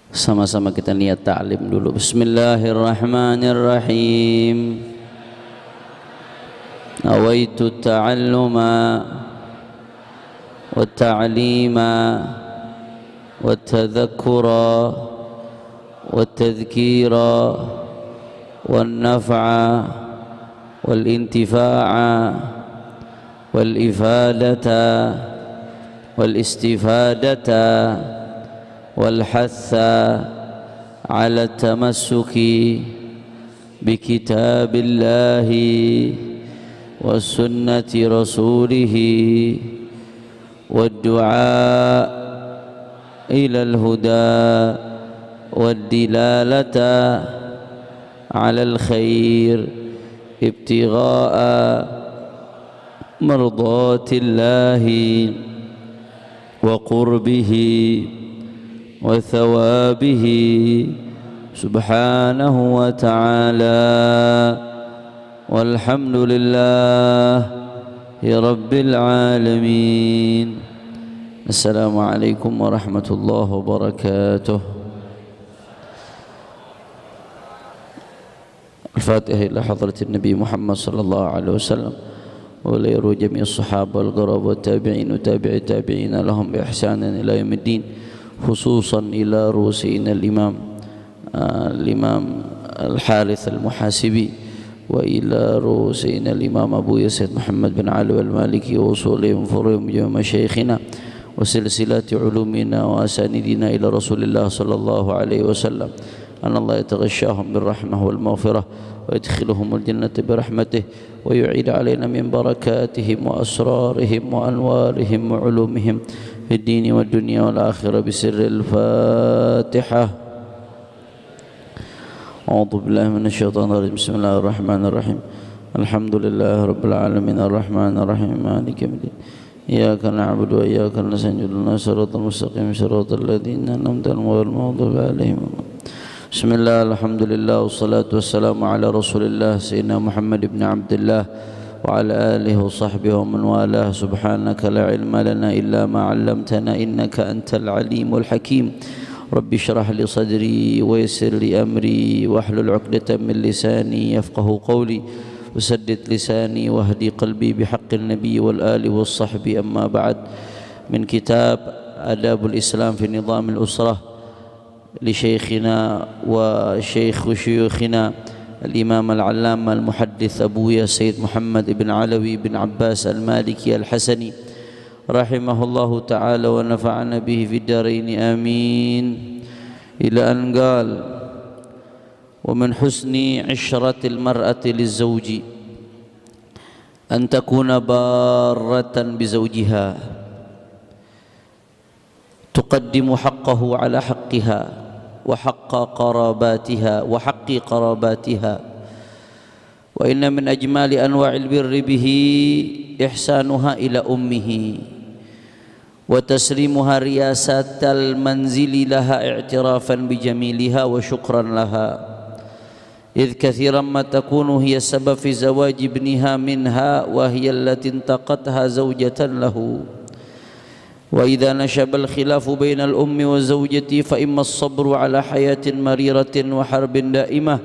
Sama-sama kita niat ta'lim dulu. Bismillahirrahmanirrahim. Nawaitu ta'alluma wa ta'lima wa tadhakkura wa tadhkira wa naf'a wal intifa'a wal ifadata wal istifadata والحث على التمسك بكتاب الله وسنة رسوله والدعاء إلى الهدى والدلالة على الخير ابتغاء مرضات الله وقربه وثوابه سبحانه وتعالى والحمد لله رب العالمين. السلام عليكم ورحمة الله وبركاته. الفاتحة إلى حضرة النبي محمد صلى الله عليه وسلم وليروا جميع الصحابة والقرابة والتابعين وتابع التابعين لهم بإحسان إلى يوم الدين، خصوصا إلى رؤوسنا الإمام الحارث المحاسبي، وإلى رؤوسنا الإمام أبو يزيد محمد بن علي المالكي ووصولهم فروعهم جميع مشايخنا وسلسلة علومنا وأسانيدنا إلى رسول الله صلى الله عليه وسلم، أن الله يتغشاهم بالرحمة والمغفرة ويدخلهم الجنة برحمته ويعيد علينا من بركاتهم وأسرارهم وأنوارهم وعلومهم في الدين والدنيا والآخرة بسر الفاتحة. أعوذ بالله من الشيطان الرجيم. بسم الله الرحمن الرحيم. الحمد لله رب العالمين الرحمن الرحيم مالك يوم الدين إياك نعبد وإياك نستعين اهدنا الصراط المستقيم صراط الذين أنعمت عليهم غير المغضوب عليهم. بسم الله الحمد لله والصلاة والسلام على رسول الله سيدنا محمد بن عبد الله وعلى آله وصحبه ومن والاه. سبحانك لا علم لنا إلا ما علمتنا إنك أنت العليم الحكيم. رب اشرح لي صدري ويسر لي أمري واحلل عقدة من لساني يفقه قولي وسدد لساني واهدي قلبي بحق النبي والآل والصحب. أما بعد، من كتاب آداب الإسلام في نظام الأسرة لشيخنا وشيخ شيوخنا الإمام العلامة المحدث أبويا سيد محمد بن علوي بن عباس المالكي الحسني رحمه الله تعالى ونفعنا به في الدارين آمين. إلى أن قال: ومن حسن عشرة المرأة للزوج أن تكون بارة بزوجها تقدم حقه على حقها وحق قراباتها وإن من أجمال أنواع البر به إحسانها إلى أمه وتسليمها رياسة المنزل لها اعترافا بجميلها وشكرا لها، إذ كثيرا ما تكون هي السبب في زواج ابنها منها وهي التي انتقتها زوجة له. وإذا نشب الخلاف بين الأم والزوجة فإما الصبر على حياة مريرة وحرب دائمة،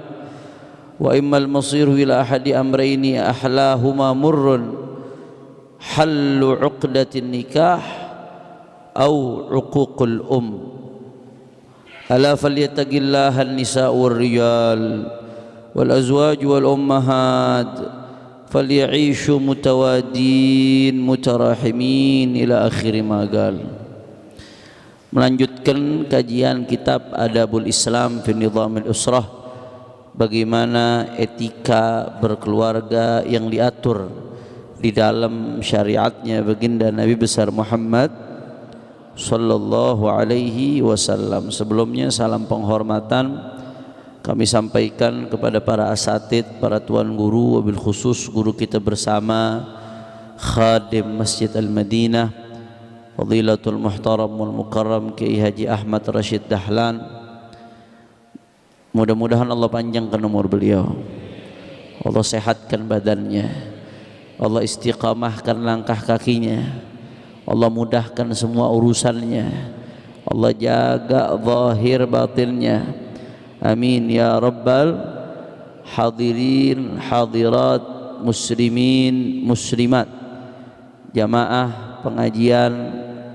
وإما المصير إلى أحد أمرين أحلاهما مر: حل عقدة النكاح أو عقوق الأم. ألا فليتق الله النساء والرجال والأزواج والأمهات فليعيشوا متوادين متراحمين إلى آخر ما قال. Melanjutkan kajian kitab Adabul Islam fi Nizamil Usrah, bagaimana etika berkeluarga yang diatur di dalam syariatnya baginda Nabi besar Muhammad sallallahu alaihi wasallam. Sebelumnya salam penghormatan kami sampaikan kepada para asatid, para tuan guru, wabil khusus guru kita bersama khadim Masjid Al-Madinah Fadilatul Muhtaram wal Mukarram Kiai Haji Ahmad Rashid Dahlan. Mudah-mudahan Allah panjangkan umur beliau, Allah sehatkan badannya, Allah istiqamahkan langkah kakinya, Allah mudahkan semua urusannya, Allah jaga zahir batinnya. Amin ya rabbal hadirin hadirat, muslimin muslimat, jamaah pengajian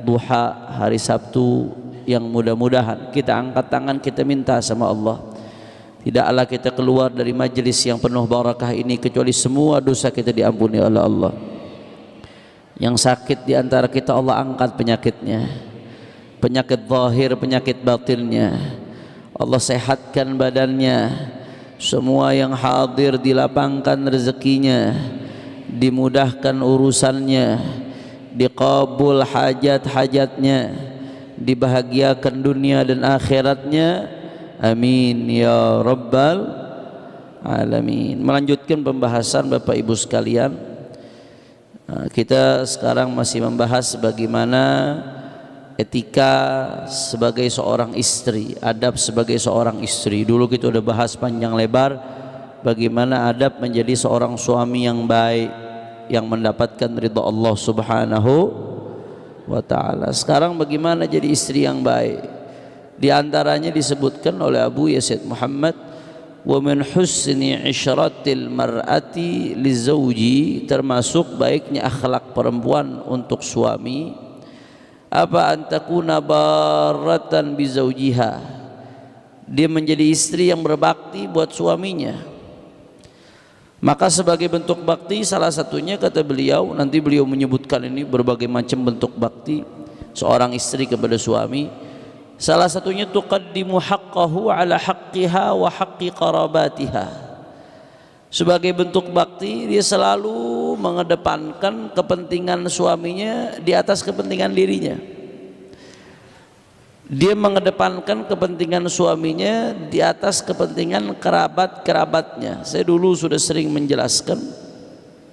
duha hari Sabtu yang mudah-mudahan kita angkat tangan, kita minta sama Allah, tidaklah kita keluar dari majelis yang penuh barakah ini kecuali semua dosa kita diampuni oleh Allah. Yang sakit di antara kita Allah angkat penyakitnya, penyakit zahir, penyakit batinnya, Allah sehatkan badannya. Semua yang hadir dilapangkan rezekinya, dimudahkan urusannya, diqabul hajat-hajatnya, dibahagiakan dunia dan akhiratnya. Amin ya rabbal alamin. Melanjutkan pembahasan Bapak Ibu sekalian, kita sekarang masih membahas bagaimana etika sebagai seorang istri, adab sebagai seorang istri. Dulu kita udah bahas panjang lebar bagaimana adab menjadi seorang suami yang baik, yang mendapatkan ridha Allah Subhanahu wa ta'ala. Sekarang bagaimana jadi istri yang baik? Di antaranya disebutkan oleh Abu Yazid Muhammad, wa min husni isyratil mar'ati lizauji, termasuk baiknya akhlak perempuan untuk suami apa, antakuna baratan bizaujiha, dia menjadi istri yang berbakti buat suaminya. Maka sebagai bentuk bakti salah satunya kata beliau, nanti beliau menyebutkan ini berbagai macam bentuk bakti seorang istri kepada suami. Salah satunya tuqaddimu haqqahu ala haqqiha wa haqqi qarabatiha. Sebagai bentuk bakti dia selalu mengedepankan kepentingan suaminya di atas kepentingan dirinya. Dia mengedepankan kepentingan suaminya di atas kepentingan kerabat-kerabatnya. Saya dulu sudah sering menjelaskan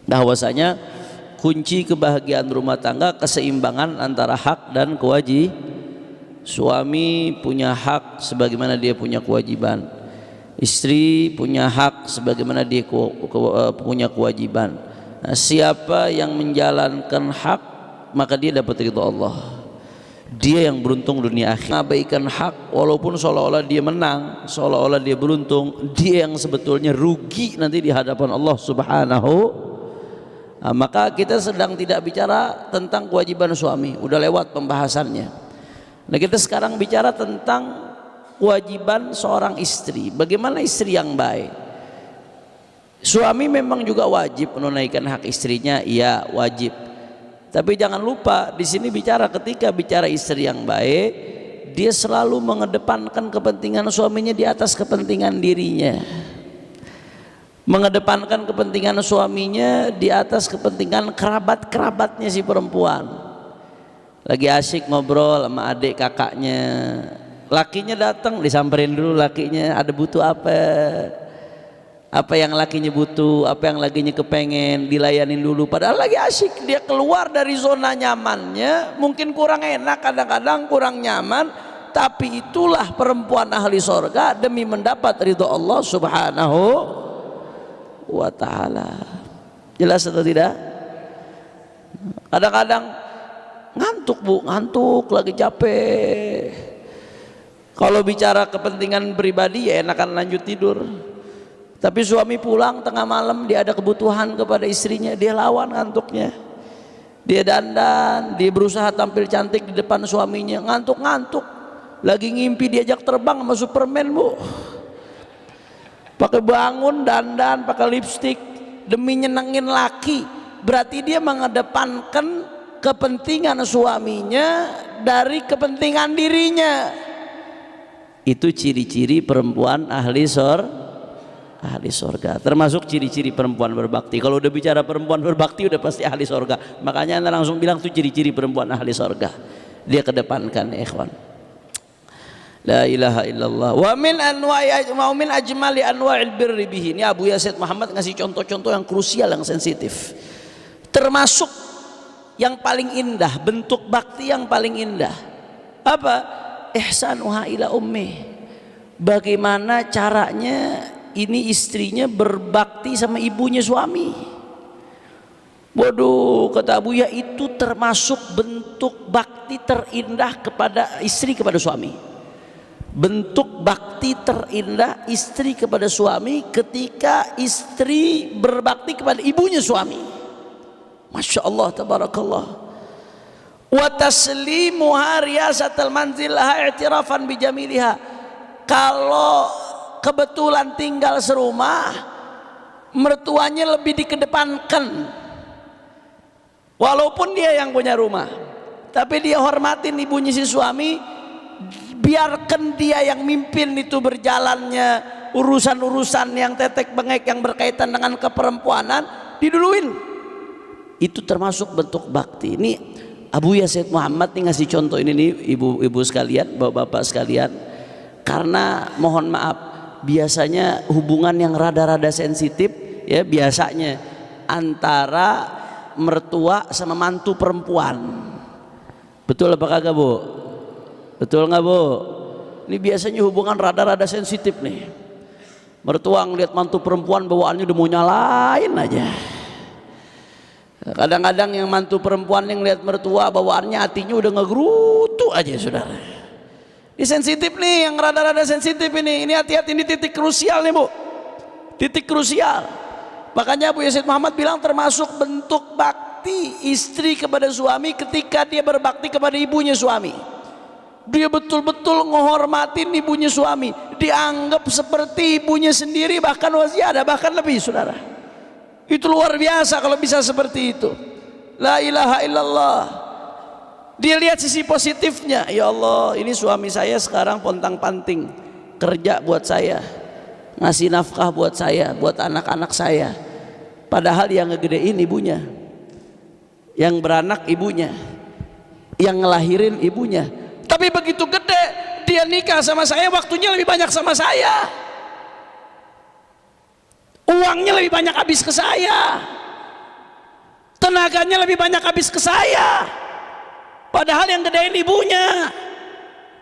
bahwasanya kunci kebahagiaan rumah tangga keseimbangan antara hak dan kewajiban. Suami punya hak sebagaimana dia punya kewajiban, istri punya hak sebagaimana dia punya kewajiban. Nah, siapa yang menjalankan hak maka dia dapat ridha Allah. Dia yang beruntung dunia akhir. Mengabaikan hak walaupun seolah-olah dia menang, seolah-olah dia beruntung, dia yang sebetulnya rugi nanti di hadapan Allah Subhanahu. Nah, maka kita sedang tidak bicara tentang kewajiban suami, udah lewat pembahasannya. Nah, kita sekarang bicara tentang kewajiban seorang istri. Bagaimana istri yang baik? Suami memang juga wajib menunaikan hak istrinya, iya wajib. Tapi jangan lupa di sini bicara, ketika bicara istri yang baik, dia selalu mengedepankan kepentingan suaminya di atas kepentingan dirinya. Mengedepankan kepentingan suaminya di atas kepentingan kerabat-kerabatnya si perempuan. Lagi asyik ngobrol sama adik kakaknya, lakinya datang disamperin dulu, lakinya ada butuh apa yang lakinya butuh, apa yang lakinya kepengen, dilayanin dulu. Padahal lagi asyik, dia keluar dari zona nyamannya, mungkin kurang enak, kadang-kadang kurang nyaman, tapi itulah perempuan ahli sorga demi mendapat ridho Allah Subhanahu wa ta'ala. Jelas atau tidak? Kadang-kadang ngantuk bu, ngantuk, lagi capek. Kalau bicara kepentingan pribadi ya enakan lanjut tidur. Tapi suami pulang tengah malam, dia ada kebutuhan kepada istrinya, dia lawan ngantuknya. Dia dandan, dia berusaha tampil cantik di depan suaminya, ngantuk-ngantuk. Lagi ngimpi diajak terbang sama Superman bu. Pakai bangun, dandan, pakai lipstik demi nyenengin laki. Berarti dia mengedepankan kepentingan suaminya dari kepentingan dirinya. Itu ciri-ciri perempuan ahli sorga. Termasuk ciri-ciri perempuan berbakti. Kalau udah bicara perempuan berbakti udah pasti ahli sorga. Makanya anda langsung bilang tuh ciri-ciri perempuan ahli sorga. Dia kedepankan ya ikhwan. La ilaha illallah. Wa min ajmali anwa'il birri bihi. Ini Abu Yazid Muhammad ngasih contoh-contoh yang krusial, yang sensitif. Termasuk yang paling indah, bentuk bakti yang paling indah apa? Ihsanuha ila ummi. Bagaimana caranya ini istrinya berbakti sama ibunya suami. Waduh, kata Abuya, itu termasuk bentuk bakti terindah kepada istri kepada suami. Bentuk bakti terindah istri kepada suami ketika istri berbakti kepada ibunya suami. Masya Allah, tabarakallah. Wa taslimuha riyasatal manzilha i'tirafan bijamiliha. Kalau kebetulan tinggal serumah, mertuanya lebih dikedepankan, walaupun dia yang punya rumah, tapi dia hormatin ibunya si suami, biarkan dia yang mimpin itu berjalannya urusan-urusan yang tetek bengek yang berkaitan dengan keperempuanan, diduluin. Itu termasuk bentuk bakti. Ini Abuya Said Muhammad nih ngasih contoh ini nih, ibu-ibu sekalian, bapak-bapak sekalian, karena mohon maaf, biasanya hubungan yang rada-rada sensitif ya biasanya antara mertua sama mantu perempuan. Betul apa kagak, Bu? Betul nggak, Bu? Ini biasanya hubungan rada-rada sensitif nih. Mertua ngeliat mantu perempuan bawaannya udah mau nyalain aja. Kadang-kadang yang mantu perempuan yang lihat mertua bawaannya hatinya udah ngegerutu aja, saudara. Ini sensitif nih, yang rada-rada sensitif ini. Ini hati-hati, ini titik krusial nih, Bu. Titik krusial. Makanya Abu Yazid Muhammad bilang termasuk bentuk bakti istri kepada suami ketika dia berbakti kepada ibunya suami. Dia betul-betul menghormatin ibunya suami, dianggap seperti ibunya sendiri, bahkan wasiada, bahkan lebih, saudara. Itu luar biasa kalau bisa seperti itu. La ilaha illallah. Dia lihat sisi positifnya. Ya Allah, ini suami saya sekarang pontang-panting kerja buat saya, ngasih nafkah buat saya, buat anak-anak saya. Padahal yang ngegedein ibunya, yang beranak ibunya, yang ngelahirin ibunya. Tapi begitu gede dia nikah sama saya, waktunya lebih banyak sama saya, uangnya lebih banyak habis ke saya, tenaganya lebih banyak habis ke saya, padahal yang gedein ibunya.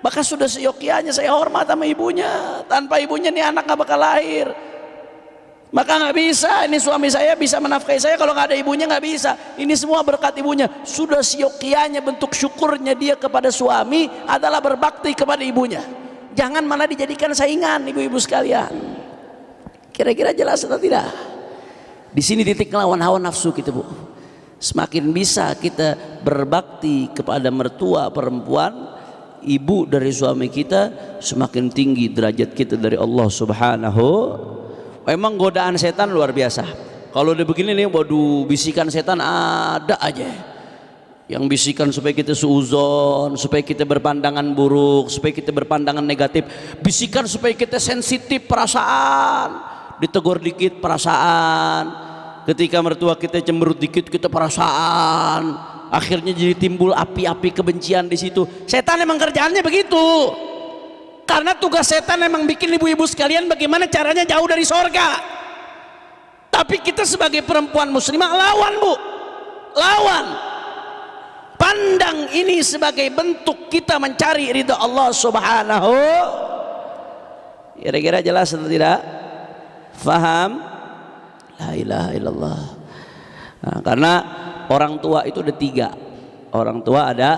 Maka sudah seyokianya saya hormat sama ibunya. Tanpa ibunya nih anak gak bakal lahir. Maka nggak bisa, ini suami saya bisa menafkahi saya, kalau nggak ada ibunya nggak bisa. Ini semua berkat ibunya. Sudah seyokianya bentuk syukurnya dia kepada suami adalah berbakti kepada ibunya. Jangan malah dijadikan saingan, ibu-ibu sekalian. Kira-kira jelas atau tidak? Di sini titik ngelawan hawa nafsu kita, Bu. Semakin bisa kita berbakti kepada mertua perempuan, ibu dari suami kita, semakin tinggi derajat kita dari Allah Subhanahu. Emang godaan setan luar biasa. Kalau udah begini nih, waduh, bisikan setan ada aja. Yang bisikan supaya kita suuzon, supaya kita berpandangan buruk, supaya kita berpandangan negatif. Bisikan supaya kita sensitif perasaan, ditegur dikit perasaan. Ketika mertua kita cemberut dikit, kita perasaan. Akhirnya jadi timbul api-api kebencian di situ. Setan emang kerjaannya begitu. Karena tugas setan memang bikin ibu-ibu sekalian bagaimana caranya jauh dari sorga. Tapi kita sebagai perempuan muslimah lawan, Bu, lawan. Pandang ini sebagai bentuk kita mencari ridha Allah Subhanahu. Kira-kira jelas atau tidak? Faham? La ilaha illallah. Nah, karena orang tua itu ada tiga. Orang tua ada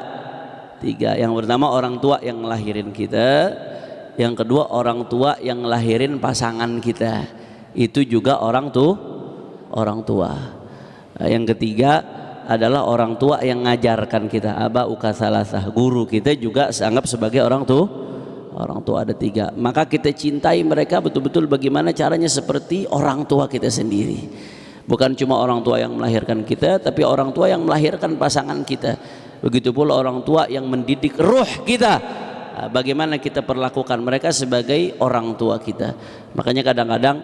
tiga. Yang pertama orang tua yang ngelahirin kita. Yang kedua orang tua yang ngelahirin pasangan kita, itu juga orang tua. Yang ketiga adalah orang tua yang ngajarkan kita, aba uka salasah, guru kita juga anggap sebagai orang tua. Orang tua ada tiga. Maka kita cintai mereka betul-betul bagaimana caranya seperti orang tua kita sendiri. Bukan cuma orang tua yang melahirkan kita, tapi orang tua yang melahirkan pasangan kita. Begitu pula orang tua yang mendidik ruh kita. Bagaimana kita perlakukan mereka sebagai orang tua kita. Makanya kadang-kadang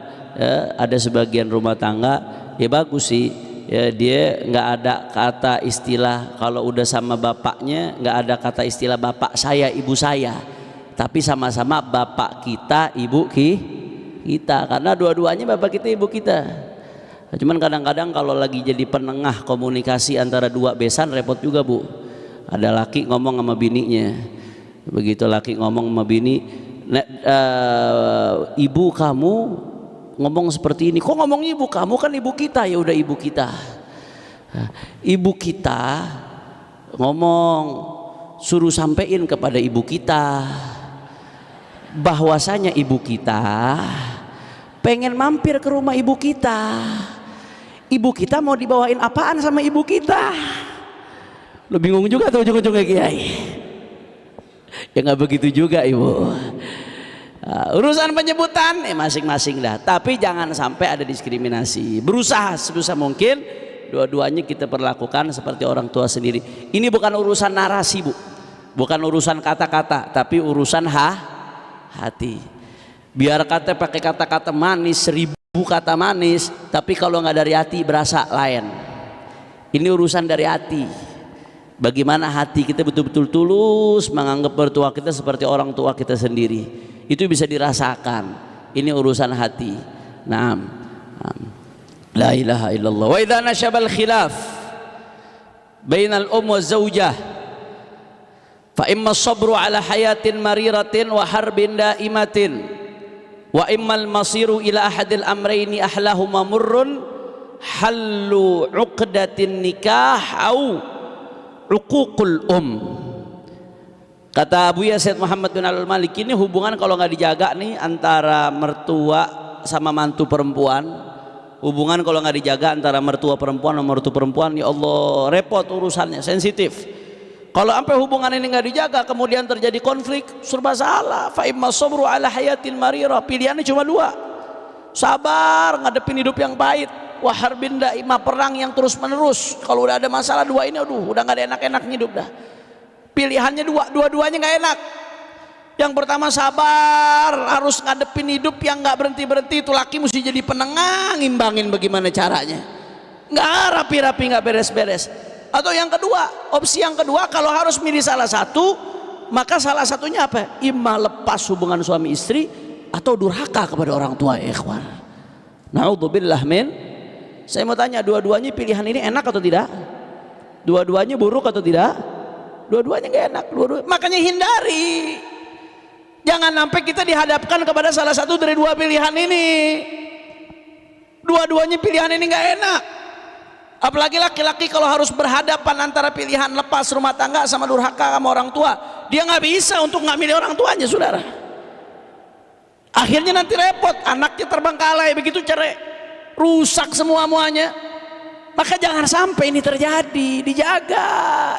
ada sebagian rumah tangga ya bagus sih ya, dia nggak ada kata istilah kalau udah sama bapaknya, nggak ada kata istilah bapak saya ibu saya, tapi sama-sama bapak kita ibu kita, karena dua-duanya bapak kita ibu kita. Cuman kadang-kadang kalau lagi jadi penengah komunikasi antara dua besan repot juga, Bu. Ada laki ngomong sama bininya, begitu laki ngomong sama bini, ibu kamu ngomong seperti ini, kok ngomong ibu kamu, kan ibu kita, ya udah ibu kita. Ibu kita ngomong, suruh sampein kepada ibu kita bahwasanya ibu kita pengen mampir ke rumah ibu kita. Ibu kita mau dibawain apaan sama ibu kita? Lo bingung juga tuh ujung-ujungnya Kiai. Ya nggak begitu juga ibu. Urusan penyebutan masing-masing dah, tapi jangan sampai ada diskriminasi. Berusaha sebisa mungkin dua-duanya kita perlakukan seperti orang tua sendiri. Ini bukan urusan narasi bu, bukan urusan kata-kata, tapi urusan hati. Biar kata pakai kata-kata manis, 1000 kata manis, tapi kalau nggak dari hati berasa lain. Ini urusan dari hati. Bagaimana hati kita betul-betul tulus menganggap mertua kita seperti orang tua kita sendiri, itu bisa dirasakan. Ini urusan hati. Naam. La ilaha illallah. Wa idza nasyabal khilaf bainal wa zaujah fa imma sabru ala hayatin mariratin wa harbin daimatin wa immal masiru ila ahadil amrayni ahlahuma murrun hallu uqdatin nikah au uququl Kata Abu Said Muhammad bin Al-Malik, ini hubungan kalau nggak dijaga nih antara mertua sama mantu perempuan, hubungan kalau nggak dijaga antara mertua perempuan sama mertua perempuan, ya Allah repot urusannya, sensitif. Kalau sampai hubungan ini nggak dijaga kemudian terjadi konflik, serba salah. Fa imma sabru ala hayatin marira, pilihannya cuma dua, sabar ngadepin hidup yang pahit, wa harbin daimah, perang yang terus menerus. Kalau udah ada masalah dua ini, aduh udah nggak ada enak-enaknya hidup dah. Pilihannya dua-duanya nggak enak. Yang pertama sabar, harus ngadepin hidup yang nggak berhenti-berhenti. Itu laki mesti jadi penengah, ngimbangin bagaimana caranya, nggak rapi-rapi, nggak beres-beres. Atau yang kedua, opsi yang kedua, kalau harus milih salah satu, maka salah satunya apa? Imma lepas hubungan suami istri atau durhaka kepada orang tua. Ikhwan, naudzubillah min. Saya mau tanya, dua-duanya pilihan ini enak atau tidak? Dua-duanya buruk atau tidak? Dua-duanya nggak enak. Makanya hindari, jangan sampai kita dihadapkan kepada salah satu dari dua pilihan ini. Dua-duanya pilihan ini nggak enak. Apalagi laki-laki kalau harus berhadapan antara pilihan lepas rumah tangga sama durhaka sama orang tua, dia nggak bisa untuk nggak milih orang tuanya, saudara. Akhirnya nanti repot, anaknya terbengkalai, begitu cerai, rusak semua-muanya. Maka jangan sampai ini terjadi. Dijaga,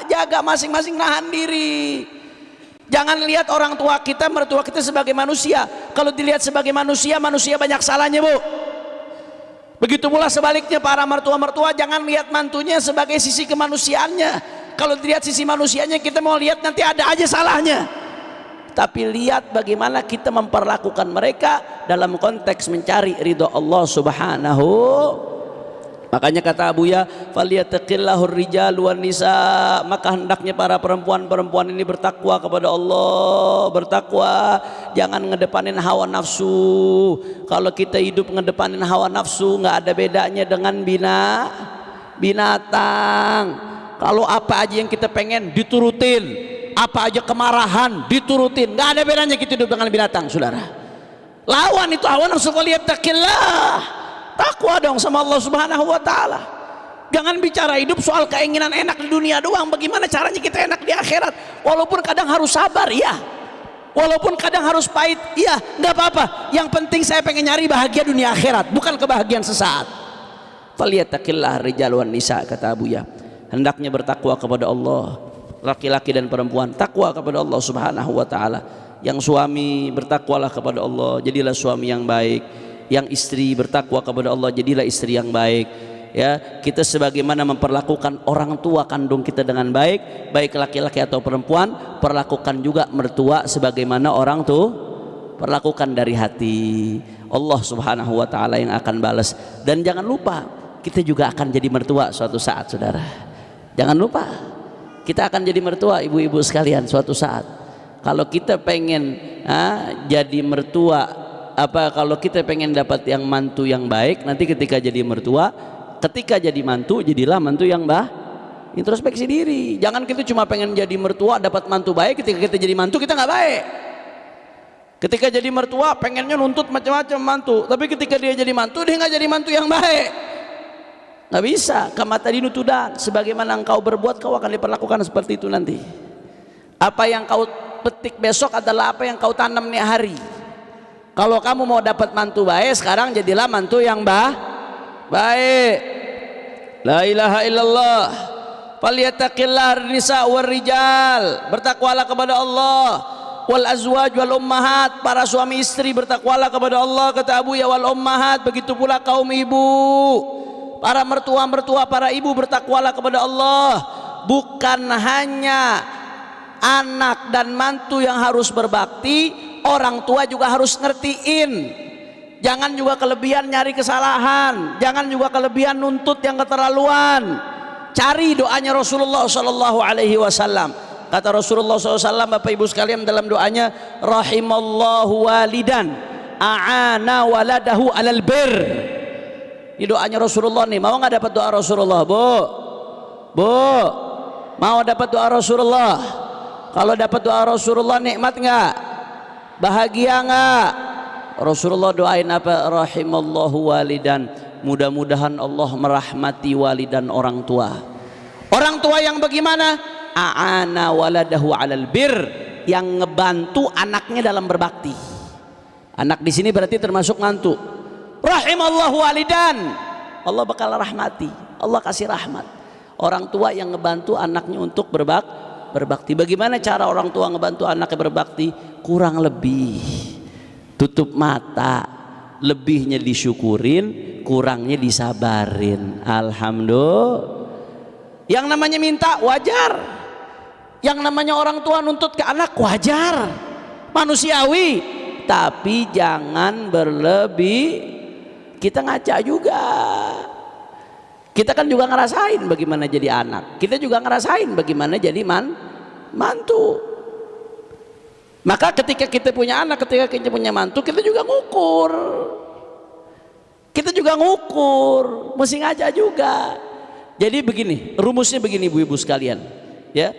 jaga masing-masing, nahan diri. Jangan lihat orang tua kita, mertua kita sebagai manusia. Kalau dilihat sebagai manusia, manusia banyak salahnya bu. Begitu pula sebaliknya, para mertua-mertua jangan lihat mantunya sebagai sisi kemanusiaannya. Kalau dilihat sisi manusianya, kita mau lihat nanti ada aja salahnya. Tapi lihat bagaimana kita memperlakukan mereka dalam konteks mencari ridho Allah subhanahu. Makanya kata Abuya, falyattaqillahur rijal wan nisa, maka hendaknya para perempuan-perempuan ini bertakwa kepada Allah, bertakwa, jangan ngedepanin hawa nafsu. Kalau kita hidup ngedepanin hawa nafsu, nggak ada bedanya dengan binatang. Kalau apa aja yang kita pengen diturutin, apa aja kemarahan diturutin, nggak ada bedanya kita hidup dengan binatang, saudara. Lawan itu hawa nafsu, falyattaqillah. Takwa dong sama Allah subhanahu wa ta'ala. Jangan bicara hidup soal keinginan enak di dunia doang. Bagaimana caranya kita enak di akhirat? Walaupun kadang harus sabar, ya. Walaupun kadang harus pahit, iya, nggak apa-apa. Yang penting saya pengen nyari bahagia dunia akhirat, bukan kebahagiaan sesaat. Falyattaqillah rijal wan nisa, kata Abuya. Hendaknya bertakwa kepada Allah, laki-laki dan perempuan. Takwa kepada Allah subhanahu wa ta'ala. Yang suami bertakwalah kepada Allah, jadilah suami yang baik. Yang istri bertakwa kepada Allah, jadilah istri yang baik. Ya, kita sebagaimana memperlakukan orang tua kandung kita dengan baik, baik laki-laki atau perempuan, perlakukan juga mertua sebagaimana orang tuh perlakukan dari hati. Allah subhanahu wa ta'ala yang akan balas. Dan jangan lupa, kita juga akan jadi mertua suatu saat, saudara. Jangan lupa, kita akan jadi mertua, ibu-ibu sekalian, suatu saat. Kalau kita pengen jadi mertua, kalau kita pengen dapat yang mantu yang baik, nanti ketika jadi mertua, ketika jadi mantu, jadilah mantu yang introspeksi diri. Jangan kita cuma pengen jadi mertua dapat mantu baik, ketika kita jadi mantu kita nggak baik. Ketika jadi mertua pengennya nuntut macam-macam mantu, tapi ketika dia jadi mantu, dia nggak jadi mantu yang baik. Nggak bisa. Kama tadinu tudan, sebagaimana engkau berbuat kau akan diperlakukan seperti itu nanti. Apa yang kau petik besok adalah apa yang kau tanam nih hari. Kalau kamu mau dapat mantu baik, sekarang jadilah mantu yang baik. La ilaha illallah. Falyattaqillah nisa war rijal, bertakwalah kepada Allah. Wal azwaj wal ummahat, para suami istri bertakwalah kepada Allah, kata Abu ya, wal ummahat, begitu pula kaum ibu, para mertua-mertua, para ibu bertakwalah kepada Allah. Bukan hanya anak dan mantu yang harus berbakti, orang tua juga harus ngertiin. Jangan juga kelebihan nyari kesalahan, jangan juga kelebihan nuntut yang keterlaluan. Cari doanya Rasulullah sallallahu alaihi wasallam. Kata Rasulullah SAW, Bapak Ibu sekalian, dalam doanya, rahimallahu walidan a'ana waladahu alal bir. Ini doanya Rasulullah nih. Mau nggak dapat doa Rasulullah, Bu? Mau dapat doa Rasulullah? Kalau dapat doa Rasulullah nikmat nggak? Bahagia nggak? Rasulullah doain apa? Rahimallahu walidan, mudah-mudahan Allah merahmati walidan, orang tua. Orang tua yang bagaimana? A'ana waladahu alal bir, yang ngebantu anaknya dalam berbakti. Anak di sini berarti termasuk mantu. Rahimallahu walidan, Allah bakal rahmati, Allah kasih rahmat. Orang tua yang ngebantu anaknya untuk berbakti. Bagaimana cara orang tua ngebantu anaknya berbakti? Kurang lebih tutup mata, lebihnya disyukurin, kurangnya disabarin. Alhamdulillah. Yang namanya minta wajar, yang namanya orang tua nuntut ke anak wajar, manusiawi, tapi jangan berlebih. Kita ngaca juga, kita kan juga ngerasain bagaimana jadi anak, kita juga ngerasain bagaimana jadi mantu. Maka ketika kita punya anak, ketika kita punya mantu, kita juga ngukur, mesti ngaca juga. Jadi begini, rumusnya begini ibu-ibu sekalian, ya.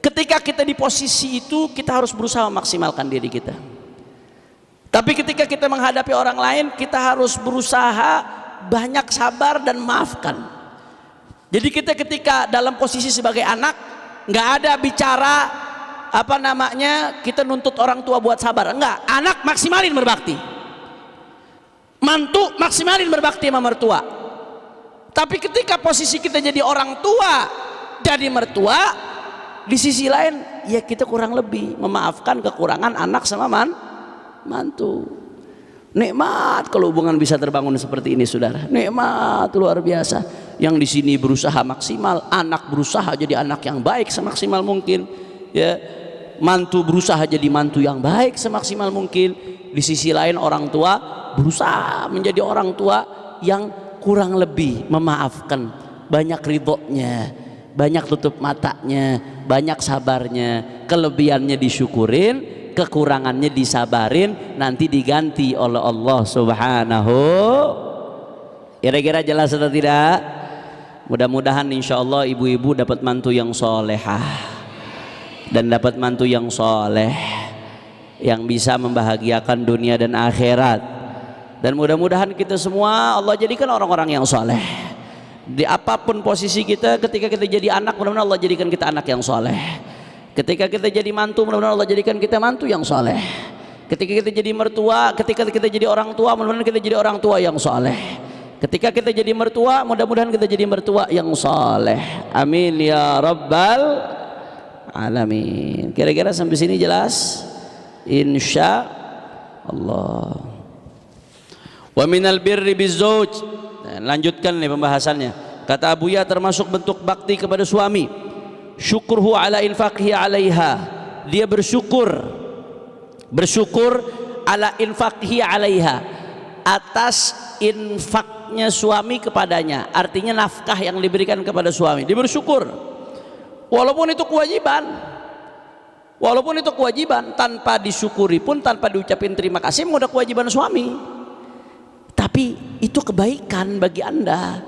Ketika kita di posisi itu, kita harus berusaha memaksimalkan diri kita. Tapi ketika kita menghadapi orang lain, kita harus berusaha banyak sabar dan maafkan. Jadi kita ketika dalam posisi sebagai anak, nggak ada bicara apa namanya kita nuntut orang tua buat sabar, enggak. Anak maksimalin berbakti, mantu maksimalin berbakti sama mertua. Tapi ketika posisi kita jadi orang tua, jadi mertua, di sisi lain ya kita kurang lebih memaafkan kekurangan anak sama mantu. Nikmat kalau hubungan bisa terbangun seperti ini, saudara. Nikmat luar biasa. Yang di sini berusaha maksimal, anak berusaha jadi anak yang baik semaksimal mungkin, ya. Mantu berusaha jadi mantu yang baik semaksimal mungkin. Di sisi lain orang tua berusaha menjadi orang tua yang kurang lebih memaafkan, banyak ridhonya, banyak tutup matanya, banyak sabarnya, kelebihannya disyukurin, kekurangannya disabarin, nanti diganti oleh Allah Subhanahu. Kira-kira jelas atau tidak? Mudah-mudahan insya Allah ibu-ibu dapat mantu yang solehah dan dapat mantu yang soleh, yang bisa membahagiakan dunia dan akhirat. Dan mudah-mudahan kita semua Allah jadikan orang-orang yang soleh. Di apapun posisi kita, ketika kita jadi anak, mudah-mudahan Allah jadikan kita anak yang soleh. Ketika kita jadi mantu, mudah-mudahan Allah jadikan kita mantu yang soleh. Ketika kita jadi mertua, ketika kita jadi orang tua, mudah-mudahan kita jadi orang tua yang soleh. Ketika kita jadi mertua, mudah-mudahan kita jadi mertua yang soleh. Amin ya rabbal alamin. Kira-kira sampai sini jelas? Insya Allah. Wa minal birri bizzauj. Lanjutkan nih pembahasannya. Kata Abu Ya, termasuk bentuk bakti kepada suami, syukurhu ala infaqihi alaiha. Dia bersyukur ala infaqihi alaiha, atas infaknya suami kepadanya. Artinya nafkah yang diberikan kepada suami, dia bersyukur. Walaupun itu kewajiban, tanpa disyukuri pun, tanpa diucapin terima kasih, udah kewajiban suami. Tapi itu kebaikan bagi Anda.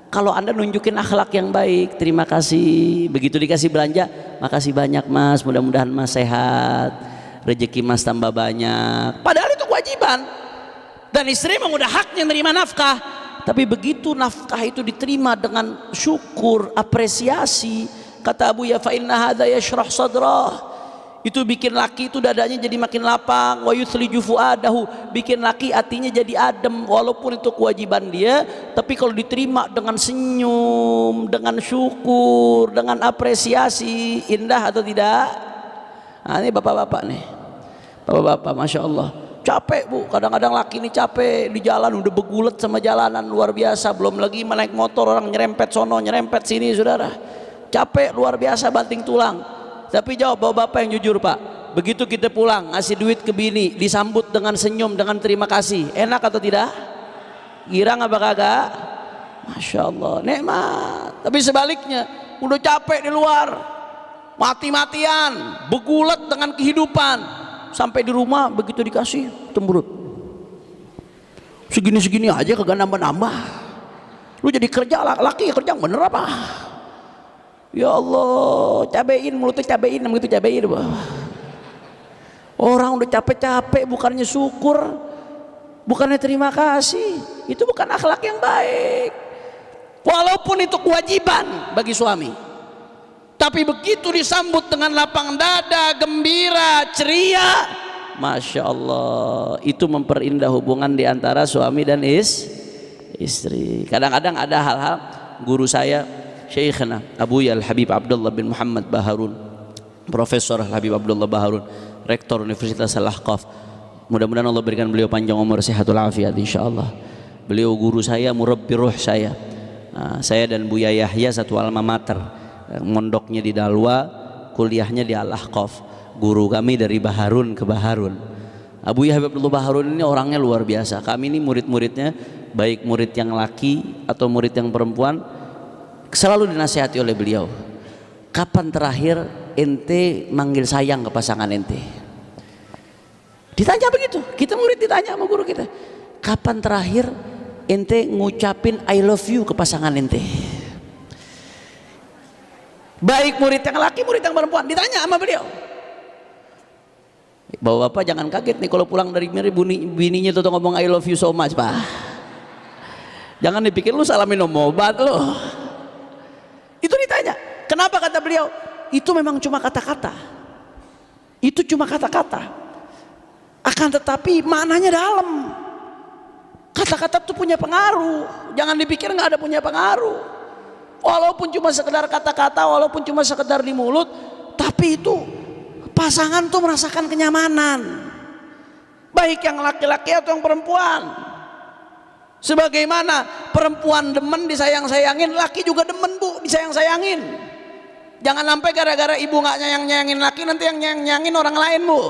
Kalau Anda nunjukin akhlak yang baik, terima kasih. Begitu dikasih belanja, makasih banyak Mas, mudah-mudahan Mas sehat, rezeki Mas tambah banyak. Padahal itu kewajiban. Dan istri memang udah haknya menerima nafkah. tapi begitu nafkah itu diterima dengan syukur, apresiasi, kata Abu ya fa inna hadza yashrah sadrah, itu bikin laki itu dadanya jadi makin lapang, wa yuthliju fuadahu, bikin laki hatinya jadi adem, walaupun itu kewajiban dia, tapi kalau diterima dengan senyum, dengan syukur, dengan apresiasi, indah atau tidak? Nah, ini bapak-bapak nih, bapak-bapak, masya Allah, capek bu, kadang-kadang laki ini capek di jalan, udah begulet sama jalanan luar biasa, belum lagi naik motor orang nyerempet sono, nyerempet sini, saudara, capek luar biasa, banting tulang. Tapi jawab bapak-bapak yang jujur pak, begitu kita pulang ngasih duit ke bini, disambut dengan senyum, dengan terima kasih, enak atau tidak? Girang apa kagak? Masya Allah, nikmat. Tapi sebaliknya, udah capek di luar, mati-matian, begulet dengan kehidupan, sampai di rumah begitu dikasih cemberut, segini-segini aja kagak nambah-nambah. Lu jadi kerja, laki kerja bener apa? Ya Allah, cabein mulutnya, cabein begitu, cabein. Orang udah capek-capek bukannya syukur, bukannya terima kasih, itu bukan akhlak yang baik. Walaupun itu kewajiban bagi suami, tapi begitu disambut dengan lapang dada, gembira, ceria, masya Allah, itu memperindah hubungan di antara suami dan istri. Kadang-kadang ada hal-hal, guru saya Syekhna Abuya Al-Habib Abdullah bin Muhammad Baharun, Profesor Al-Habib Abdullah Baharun, Rektor Universitas Al-Ahqaf, mudah-mudahan Allah berikan beliau panjang umur, sehatul afiat insyaallah. Beliau guru saya, murabbi ruh saya. Saya dan Buya Yahya satu alma mater, mondoknya di Dalwa, kuliahnya di Al-Ahqaf. Guru kami dari Baharun ke Baharun. Abuya Habib Abdullah Baharun ini orangnya luar biasa. Kami ini murid-muridnya, baik murid yang laki atau murid yang perempuan, selalu dinasihati oleh beliau, kapan terakhir ente manggil sayang ke pasangan ente? Ditanya begitu, kita murid ditanya sama guru kita, kapan terakhir ente ngucapin I love you ke pasangan ente? Baik murid yang laki, murid yang perempuan, ditanya sama beliau. Bapak-bapak jangan kaget nih kalau pulang dari miri bininya tuh ngomong I love you so much pak. Jangan dipikir lu salah minum obat lu. Itu ditanya, kenapa? Kata beliau, itu memang cuma kata-kata, itu cuma kata-kata, akan tetapi maknanya dalam. Kata-kata itu punya pengaruh, jangan dipikir nggak ada punya pengaruh. Walaupun cuma sekedar kata-kata, walaupun cuma sekedar di mulut, tapi itu pasangan tuh merasakan kenyamanan, baik yang laki-laki atau yang perempuan. Sebagaimana perempuan demen disayang-sayangin, laki juga demen bu disayang-sayangin. Jangan sampai gara-gara ibu nggak nyayang-nyayangin laki, nanti yang nyayang-nyayangin orang lain bu.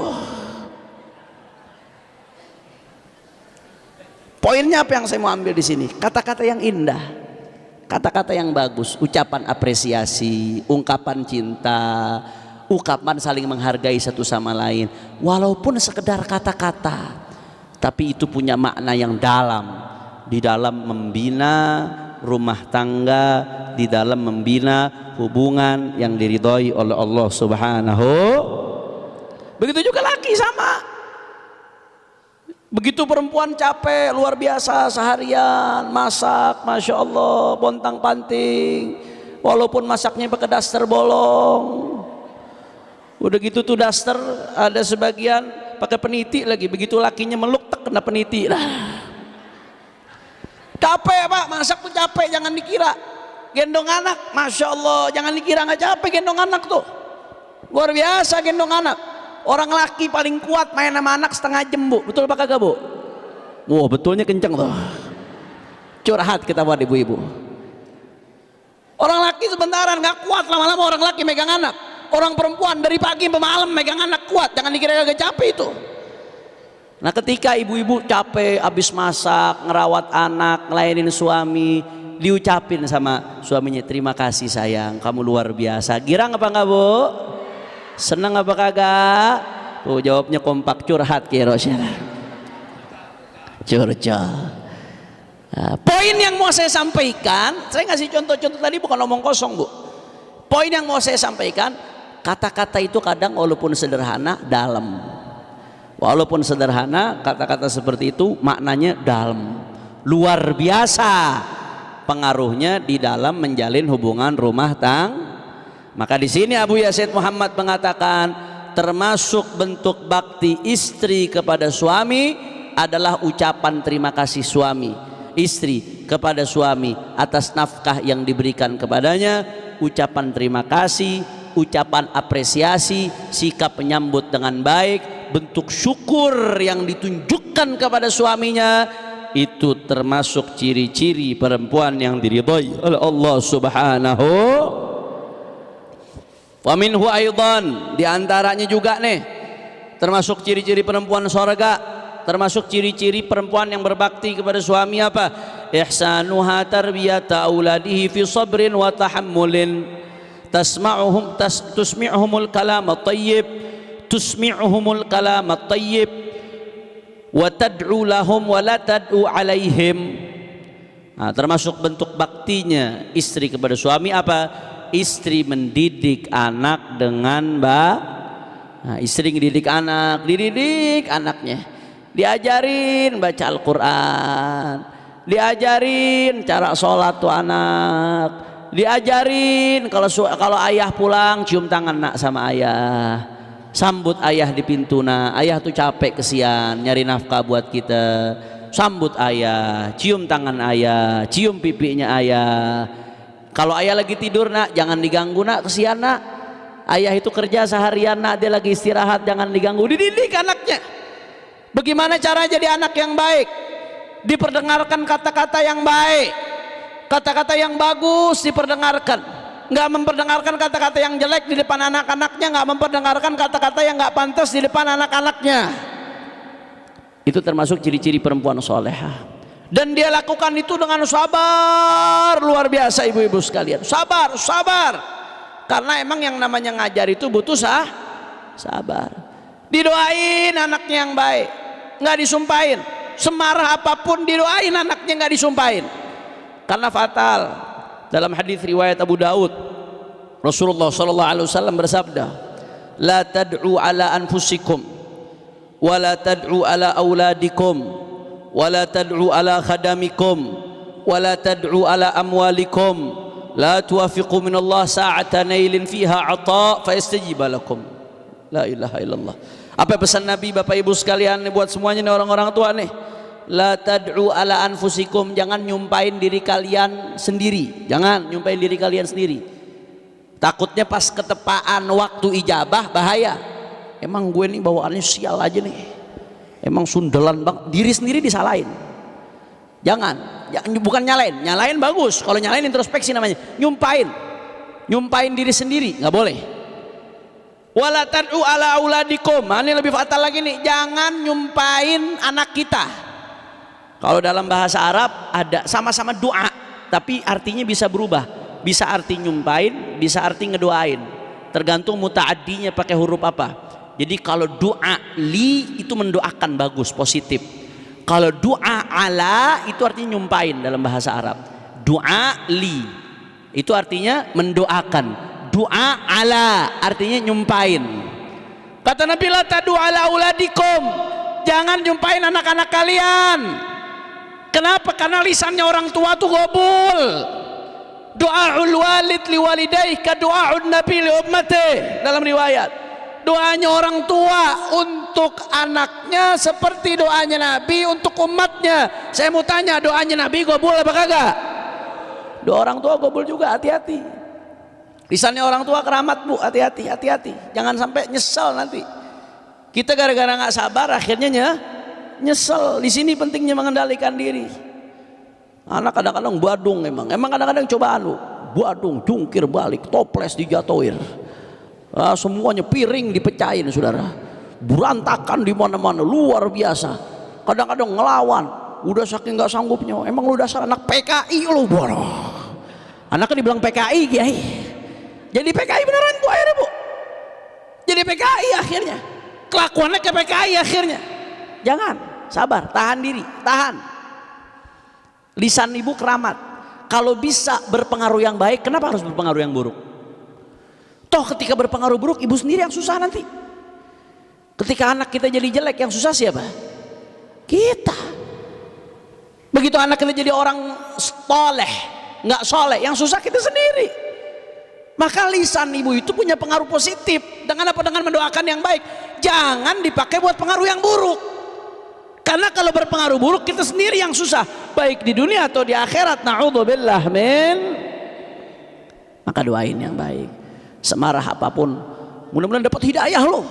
Poinnya apa yang saya mau ambil di sini? Kata-kata yang indah, kata-kata yang bagus, ucapan apresiasi, ungkapan cinta, ungkapan saling menghargai satu sama lain. Walaupun sekedar kata-kata, tapi itu punya makna yang dalam. Di dalam membina rumah tangga, di dalam membina hubungan yang diridhoi oleh Allah Subhanahu. Begitu juga laki sama. Begitu perempuan capek luar biasa seharian masak, masya Allah, pontang panting, walaupun masaknya pakai daster bolong. Udah gitu tuh daster ada sebagian pakai peniti lagi, begitu lakinya meluk tak kena peniti lah. Capek pak, masak tuh capek, jangan dikira. Gendong anak, masya Allah, jangan dikira nggak capek gendong anak tuh. Luar biasa gendong anak. Orang laki paling kuat main sama anak setengah jam bu, betul apa kagak bu? Wah betulnya kenceng tuh. Curhat kita buat ibu-ibu. Orang laki sebentaran nggak kuat, lama-lama orang laki megang anak. Orang perempuan dari pagi sampai malam megang anak kuat, jangan dikira kagak capek itu. Nah ketika ibu-ibu capek habis masak, ngerawat anak, ngelayanin suami, diucapin sama suaminya, terima kasih sayang, kamu luar biasa. Girang apa enggak bu? Senang apa kagak? Tuh jawabnya kompak, curhat kira curcol. Nah, poin yang mau saya sampaikan, saya ngasih contoh-contoh tadi bukan omong kosong bu. Poin yang mau saya sampaikan, kata-kata itu kadang walaupun sederhana dalam. Walaupun sederhana, kata-kata seperti itu maknanya dalam. luar biasa pengaruhnya di dalam menjalin hubungan rumah tangga. Maka di sini Abu Yazid Muhammad mengatakan termasuk bentuk bakti istri kepada suami adalah ucapan terima kasih suami, istri kepada suami atas nafkah yang diberikan kepadanya, ucapan terima kasih, ucapan apresiasi, sikap menyambut dengan baik, bentuk syukur yang ditunjukkan kepada suaminya. Itu termasuk ciri-ciri perempuan yang diridhai oleh Allah Subhanahu. Wa minhu aidan, diantaranya juga nih termasuk ciri-ciri perempuan surga, termasuk ciri-ciri perempuan yang berbakti kepada suami apa? Ihsanuha tarbiyata auladihi fi sabrin wa tahammulin, tusmi'uhumul kalam at-tayyib, tusmi'uhumul kalam at-tayyib wa tad'u lahum wa la tad'u alaihim. Nah, termasuk bentuk baktinya istri kepada suami apa? Istri mendidik anak dengan istri mendidik anak, dididik anaknya, diajarin baca Al-Quran, diajarin cara sholat tuh anak, diajarin kalau ayah pulang cium tangan nak sama ayah, sambut ayah di pintu nak, ayah tuh capek kesian nyari nafkah buat kita, sambut ayah, cium tangan ayah, cium pipinya ayah. Kalau ayah lagi tidur nak, jangan diganggu nak, kesian nak. Ayah itu kerja seharian nak, dia lagi istirahat, jangan diganggu. Dididik anaknya. Bagaimana cara jadi anak yang baik? Diperdengarkan kata-kata yang baik, kata-kata yang bagus diperdengarkan. Nggak memperdengarkan kata-kata yang jelek di depan anak-anaknya, nggak memperdengarkan kata-kata yang nggak pantas di depan anak-anaknya. Itu termasuk ciri-ciri perempuan solehah. Dan dia lakukan itu dengan sabar luar biasa, ibu-ibu sekalian. Sabar. Karena emang yang namanya ngajar itu butuh sabar. Didoain anaknya yang baik, nggak disumpahin. Semarah apapun didoain anaknya, nggak disumpahin. Karena fatal. Dalam hadis riwayat Abu Daud, Rasulullah SAW bersabda, "La tad'u ala anfusikum, wa la tad'u ala auladikum, wala tad'u ala khadamikum, wala tad'u ala amwalikum, la tuwafiqu minallah sa'atan nailin fiha 'ata fa yastajiba lakum." La ilaha illallah. Apa pesan Nabi Bapak Ibu sekalian buat semuanya nih orang-orang tua nih? La tad'u ala anfusikum, jangan nyumpain diri kalian sendiri. Jangan nyumpain diri kalian sendiri. Takutnya pas ketepaan waktu ijabah bahaya. Emang gue nih bawaannya sial aja nih, emang sundelan bang, diri sendiri disalahin. Jangan, bukan nyalain bagus. Kalau nyalain introspeksi namanya. Nyumpain diri sendiri nggak boleh. Wala tad'u ala auladikum, ini lebih fatal lagi nih, jangan nyumpain anak kita. Kalau dalam bahasa Arab ada sama-sama doa, tapi artinya bisa berubah. Bisa arti nyumpain, bisa arti ngedoain, tergantung muta'addinya pakai huruf apa. Jadi kalau doa li itu mendoakan, bagus, positif. Kalau doa ala itu artinya nyumpain dalam bahasa Arab. Doa li itu artinya mendoakan. Doa ala artinya nyumpain. Kata Nabi, la tadu ala auladikum, jangan nyumpain anak-anak kalian. Kenapa? Karena lisannya orang tua tuh gobul. Doaul walid li walidayhi ka doaun nabi li ummati. Dalam riwayat, doanya orang tua untuk anaknya seperti doanya Nabi untuk umatnya. Saya mau tanya, doanya Nabi gobul apa kagak? Doa orang tua gobul juga, hati-hati. Lisannya orang tua keramat bu, hati-hati, jangan sampai nyesel nanti. Kita gara-gara nggak sabar akhirnya nyesel. Di sini pentingnya mengendalikan diri. Anak kadang-kadang badung, emang kadang-kadang cobaan bu, badung, jungkir balik, toples dijatuhin. Semuanya piring dipecahin saudara, berantakan di mana-mana, luar biasa. Kadang-kadang ngelawan, udah saking nggak sanggupnya. Emang lu dasar anak PKI lu bodoh. Anaknya dibilang PKI kiai, jadi PKI beneran bu akhirnya bu. Jadi PKI akhirnya, kelakuannya ke PKI akhirnya. Jangan, sabar, tahan diri, tahan. Lisan ibu keramat. Kalau bisa berpengaruh yang baik, kenapa harus berpengaruh yang buruk? Toh ketika berpengaruh buruk, ibu sendiri yang susah nanti. Ketika anak kita jadi jelek, yang susah siapa? Kita. Begitu anak kita jadi orang soleh, nggak soleh, yang susah kita sendiri. Maka lisan ibu itu punya pengaruh positif. Dengan apa? Dengan mendoakan yang baik. Jangan dipakai buat pengaruh yang buruk. Karena kalau berpengaruh buruk kita sendiri yang susah, baik di dunia atau di akhirat. Na'udzubillah min. Maka doain yang baik. Semarah apapun, mudah-mudahan dapat hidayah loh.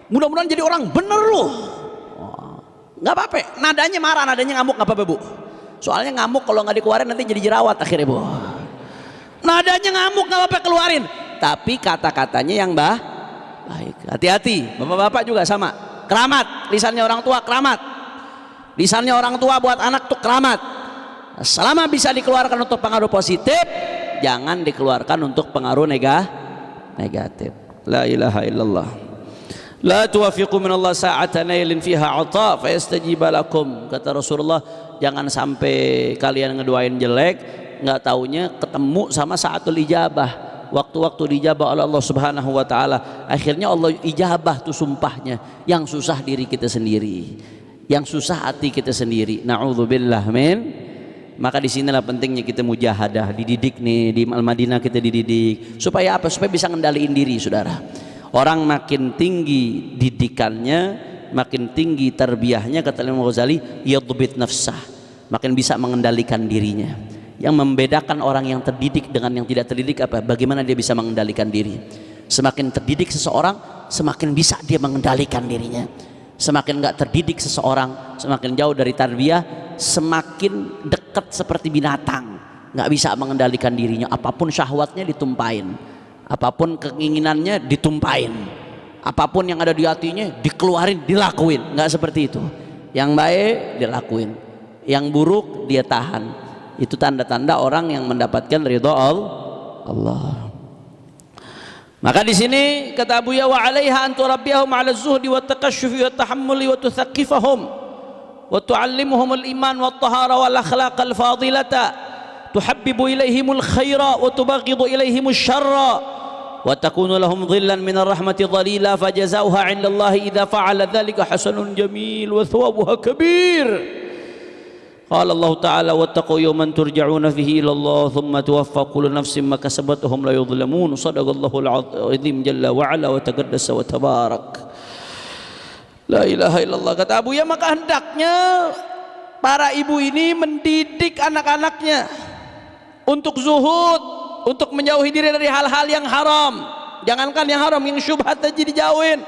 Mudah-mudahan jadi orang bener loh. Nggak apa-apa, nadanya marah, nadanya ngamuk nggak apa-apa bu. Soalnya ngamuk kalau nggak dikeluarin nanti jadi jerawat akhirnya bu. Nadanya ngamuk nggak apa-apa keluarin, tapi kata-katanya yang baik. Hati-hati, bapak-bapak juga sama. Keramat, lisannya orang tua keramat. Lisannya orang tua buat anak tuh keramat. Selama bisa dikeluarkan untuk pengaruh positif, jangan dikeluarkan untuk pengaruh negatif. La ilaha illallah. La tuwafiqu minallah sa'atan nailin fiha 'ata fayastajiba lakum. Kata Rasulullah, jangan sampai kalian ngedoain jelek, nggak taunya ketemu sama saatul ijabah, waktu-waktu dijabah oleh Allah Subhanahu wa taala. Akhirnya Allah ijabah tuh sumpahnya. Yang susah diri kita sendiri, yang susah hati kita sendiri. Na'udzubillah min. Maka di sinilah pentingnya kita mujahadah, dididik nih di Al-Madinah, kita dididik supaya apa? Supaya bisa ngendaliin diri, saudara. Orang makin tinggi didikannya, makin tinggi tarbiyahnya, kata Imam Ghazali, yadbit nafsah, makin bisa mengendalikan dirinya. Yang membedakan orang yang terdidik dengan yang tidak terdidik apa? Bagaimana dia bisa mengendalikan diri. Semakin terdidik seseorang, semakin bisa dia mengendalikan dirinya. Semakin nggak terdidik seseorang, semakin jauh dari tarbiyah, semakin dekat seperti binatang, nggak bisa mengendalikan dirinya. Apapun syahwatnya ditumpahin, apapun keinginannya ditumpahin, apapun yang ada di hatinya dikeluarin, dilakuin. Nggak seperti itu. Yang baik dilakuin, yang buruk dia tahan. Itu tanda-tanda orang yang mendapatkan ridha Allah. Maka di sini kata Abu Ya, wa 'alaiha an turabbiyahum 'ala az-zuhdi wa taqashshufi wa tahammuli wa tuthaqqifahum wa tu'allimuhum al-iman wa at-tahara wal akhlaq al-fadilata tuhabbibu ilaihimul khaira wa tubaghidu ilaihimush syarra wa takunu lahum dhillan min ar-rahmati dhalila fajazauha 'inda Allah idza fa'ala dhalika hasanun jamil wa thawabuha kabir. Qala Allah Ta'ala wattaqu yawman turja'una fihi ila Allah thumma tuwaffa kullu nafsin ma kasabat wa hum la yudhlamun. Shadaqallahul 'azim jalla wa 'ala wa taqaddasa wa tabarak. La ilaha illallah. Kata Abu Ya, maka hendaknya para ibu ini mendidik anak-anaknya untuk zuhud, untuk menjauhi diri dari hal-hal yang haram. Jangankan yang haram, yang syubhat aja dijauhin.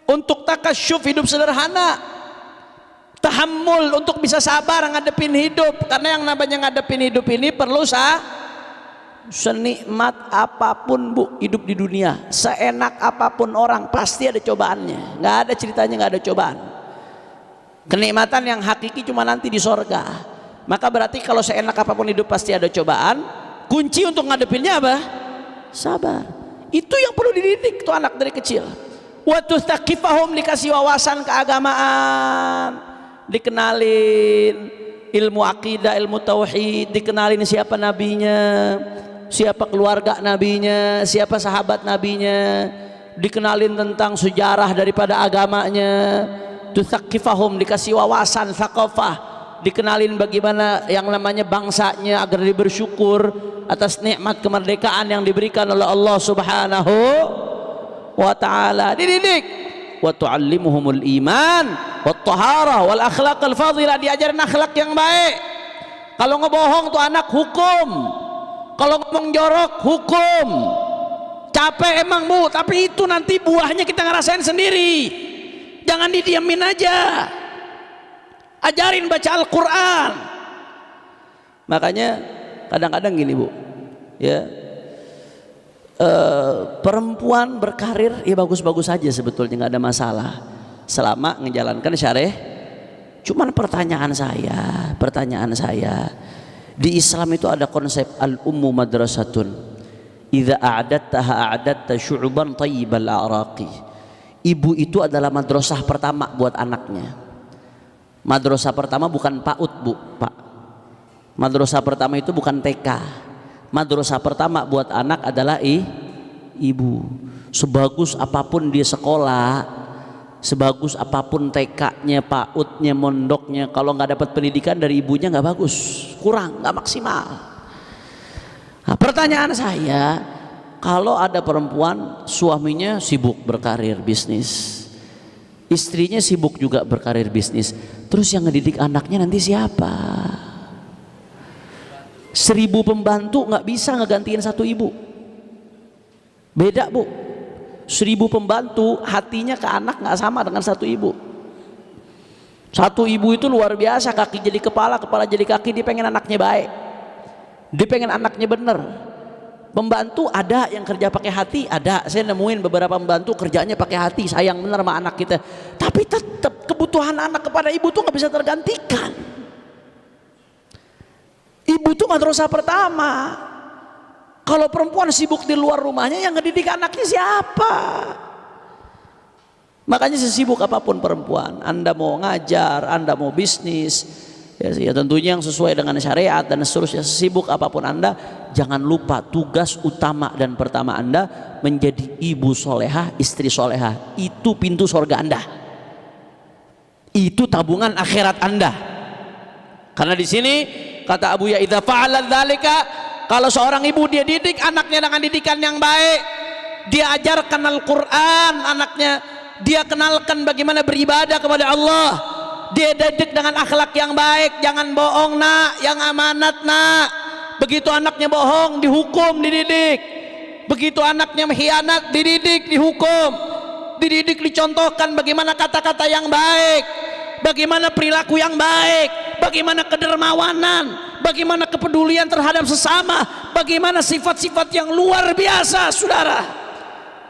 Untuk takasyuf, hidup sederhana. Tahammul, untuk bisa sabar ngadepin hidup. Karena yang namanya ngadepin hidup ini perlu senikmat apapun bu, hidup di dunia, seenak apapun orang, pasti ada cobaannya. Nggak ada ceritanya nggak ada cobaan. Kenikmatan yang hakiki cuma nanti di sorga. Maka berarti kalau seenak apapun hidup pasti ada cobaan. Kunci untuk ngadepinnya apa? Sabar. Itu yang perlu dididik tuh anak dari kecil. Wa tustaqifahum, dikasih wawasan keagamaan, dikenalin ilmu akidah, ilmu tauhid, dikenalin siapa nabinya, siapa keluarga nabinya, siapa sahabat nabinya, dikenalin tentang sejarah daripada agamanya. Tutsaqifahum, dikasih wawasan thaqafah, dikenalin bagaimana yang namanya bangsanya agar dia bersyukur atas nikmat kemerdekaan yang diberikan oleh Allah Subhanahu wa taala. Dididik. Wa tu'allimuhumul iman wat tahara wal akhlaq al fadilah, diajarin akhlak yang baik. Kalau ngebohong tuh anak hukum, kalau ngomong jorok hukum. Capek emang bu, tapi itu nanti buahnya kita ngerasain sendiri. Jangan didiamin aja, ajarin baca Al-Quran. Makanya kadang-kadang gini bu ya, perempuan berkarir ya bagus-bagus saja sebetulnya, nggak ada masalah selama menjalankan syariah. Cuman pertanyaan saya di Islam itu ada konsep al-ummu madrasatun idza a'adattaha a'adatta syu'ban tayyibal a'raqi. Ibu itu adalah madrasah pertama buat anaknya. Madrasah pertama bukan PAUD bu, Pak. Madrasah pertama itu bukan TK. Madrasah pertama buat anak adalah ibu. Sebagus apapun dia sekolah, Sebagus apapun TK-nya, PAUD-nya, mondoknya, kalau nggak dapat pendidikan dari ibunya nggak bagus, kurang, nggak maksimal. Nah, pertanyaan saya, kalau ada perempuan suaminya sibuk berkarir bisnis, istrinya sibuk juga berkarir bisnis, terus yang ngedidik anaknya nanti siapa? 1000 pembantu nggak bisa ngegantiin satu ibu. Beda bu. 1000 pembantu hatinya ke anak nggak sama dengan satu ibu. Satu ibu itu luar biasa, kaki jadi kepala, kepala jadi kaki, dia pengen anaknya baik, dia pengen anaknya bener. Pembantu ada yang kerja pakai hati, ada, saya nemuin beberapa pembantu kerjanya pakai hati, sayang bener sama anak kita, tapi tetap kebutuhan anak kepada ibu tuh nggak bisa tergantikan. Ibu tuh madrasah pertama. Kalau perempuan sibuk di luar rumahnya, yang ngedidik anaknya siapa? Makanya sesibuk apapun perempuan, Anda mau ngajar, Anda mau bisnis, ya tentunya yang sesuai dengan syariat dan seterusnya, sesibuk apapun Anda, jangan lupa tugas utama dan pertama Anda menjadi ibu solehah, istri solehah. Itu pintu surga Anda, itu tabungan akhirat Anda. Karena di sini kata Abu Ya, idza fa'ala dzalika, kalau seorang ibu dia didik anaknya dengan didikan yang baik, dia ajarkan Al-Quran anaknya, dia kenalkan bagaimana beribadah kepada Allah, dia didik dengan akhlak yang baik, jangan bohong nak, yang amanat nak. Begitu anaknya bohong dihukum, dididik. Begitu anaknya mengkhianat dididik, dihukum, dididik, dicontohkan bagaimana kata-kata yang baik, bagaimana perilaku yang baik, bagaimana kedermawanan, bagaimana kepedulian terhadap sesama, bagaimana sifat-sifat yang luar biasa, saudara.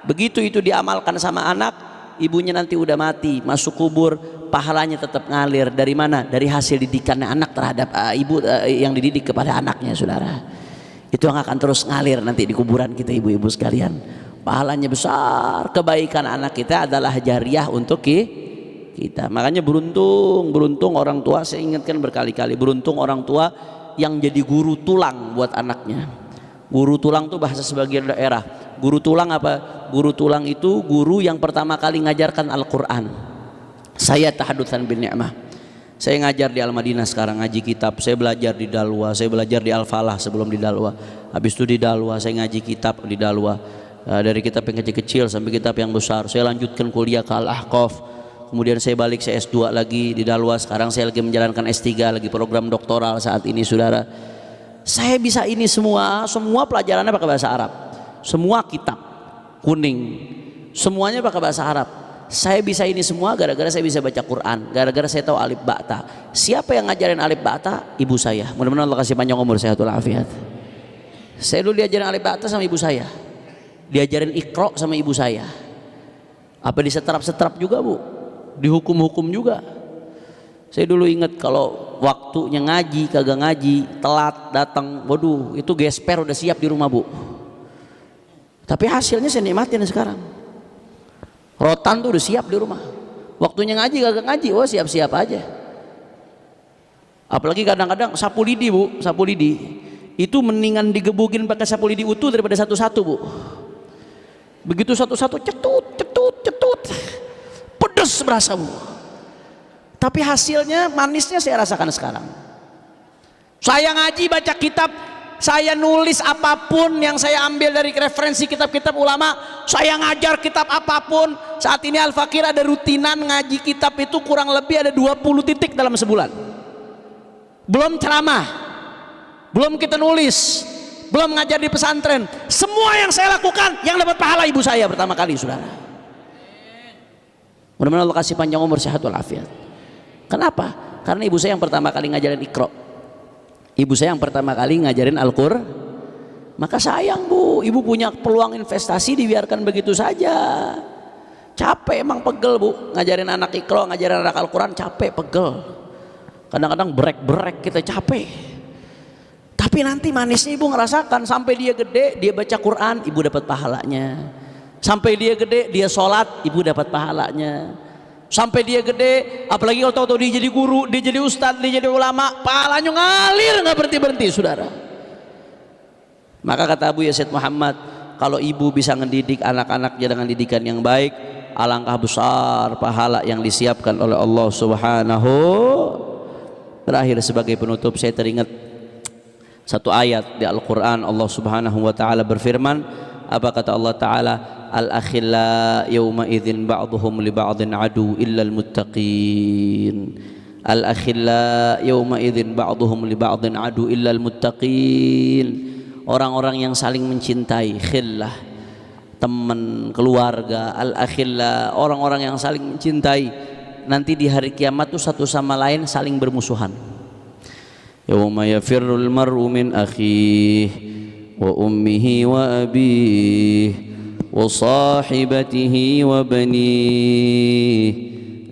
Begitu itu diamalkan sama anak, ibunya nanti udah mati, masuk kubur, pahalanya tetap ngalir. Dari mana? Dari hasil didikannya anak terhadap ibu yang dididik kepada anaknya, saudara. Itu yang akan terus ngalir nanti di kuburan kita, ibu-ibu sekalian. Pahalanya besar, kebaikan anak kita adalah jariah untuk kita. Makanya beruntung orang tua, saya ingatkan berkali-kali, beruntung orang tua yang jadi guru tulang buat anaknya. Guru tulang itu bahasa sebagian daerah. Guru tulang apa? Guru tulang itu guru yang pertama kali ngajarkan Al-Quran. Saya tahadutsan bin ni'mah, saya ngajar di Al-Madinah sekarang, ngaji kitab. Saya belajar di Dalwa, saya belajar di Al-Falah sebelum di Dalwa. Habis itu di Dalwa saya ngaji kitab di Dalwa, dari kitab yang kecil-kecil sampai kitab yang besar. Saya lanjutkan kuliah ke Al-Ahqaf, kemudian saya balik, saya S2 lagi di Dalwa. Sekarang saya lagi menjalankan S3, lagi program doktoral saat ini, saudara. Saya bisa ini semua pelajarannya pakai bahasa Arab, semua kitab kuning semuanya pakai bahasa Arab. Saya bisa ini semua gara-gara saya bisa baca Quran, gara-gara saya tahu alif ba ta. Siapa yang ngajarin alif ba ta? Ibu saya. Mudah-mudahan Allah kasih panjang umur, sehatul afiat. Saya dulu diajarin alif ba ta sama ibu saya, diajarin Iqra sama ibu saya. Apa disetrap-setrap juga bu, dihukum-hukum juga. Saya dulu ingat kalau waktunya ngaji kagak ngaji, telat datang, waduh itu gesper udah siap di rumah bu. Tapi hasilnya saya nikmatin sekarang. Rotan tuh udah siap di rumah. Waktunya ngaji kagak ngaji, oh siap-siap aja. Apalagi kadang-kadang sapu lidi bu, sapu lidi itu mendingan digebukin pakai sapu lidi utuh daripada satu-satu bu. Begitu satu-satu cetut, pedes berasa bu. Tapi hasilnya manisnya saya rasakan sekarang. Saya ngaji baca kitab, saya nulis apapun yang saya ambil dari referensi kitab-kitab ulama, saya ngajar kitab apapun. Saat ini Al-Fakir ada rutinan ngaji kitab itu kurang lebih ada 20 titik dalam sebulan. Belum ceramah, belum kita nulis, belum ngajar di pesantren. Semua yang saya lakukan yang dapat pahala ibu saya pertama kali, saudara. Mudah-mudahan Allah kasih panjang umur, sehat walafiat. Kenapa? Karena ibu saya yang pertama kali ngajarin Iqra, ibu saya yang pertama kali ngajarin Al-Qur'an. Maka sayang bu, ibu punya peluang investasi dibiarkan begitu saja. Capek emang, pegel bu, ngajarin anak Iqra, ngajarin anak Al-Quran, capek, pegel. Kadang-kadang break kita capek. Tapi nanti manisnya ibu ngerasakan, sampai dia gede dia baca Quran, ibu dapat pahalanya. Sampai dia gede dia sholat, ibu dapat pahalanya. Sampai dia gede, apalagi kalau tahu-tahu dia jadi guru, dia jadi ustadz, dia jadi ulama, pahalanya ngalir nggak berhenti-berhenti, saudara. Maka kata Abu Yazid Muhammad, kalau ibu bisa mendidik anak-anaknya dengan didikan yang baik, alangkah besar pahala yang disiapkan oleh Allah Subhanahu. Terakhir sebagai penutup, saya teringat satu ayat di Al-Quran. Allah Subhanahu wa ta'ala berfirman, apa kata Allah Ta'ala? Al-akhilla yawma idzin ba'duhum li ba'din adu illal muttaqin. Al-akhilla yawma idzin ba'duhum li ba'din adu illal muttaqin. Orang-orang yang saling mencintai, khillah, teman, keluarga. Al-akhilla, orang-orang yang saling mencintai, nanti di hari kiamat tuh satu sama lain saling bermusuhan. Yawma yafirrul mar'u min akhihi wa ummihi wa abihi wa sahibatihi wa banihi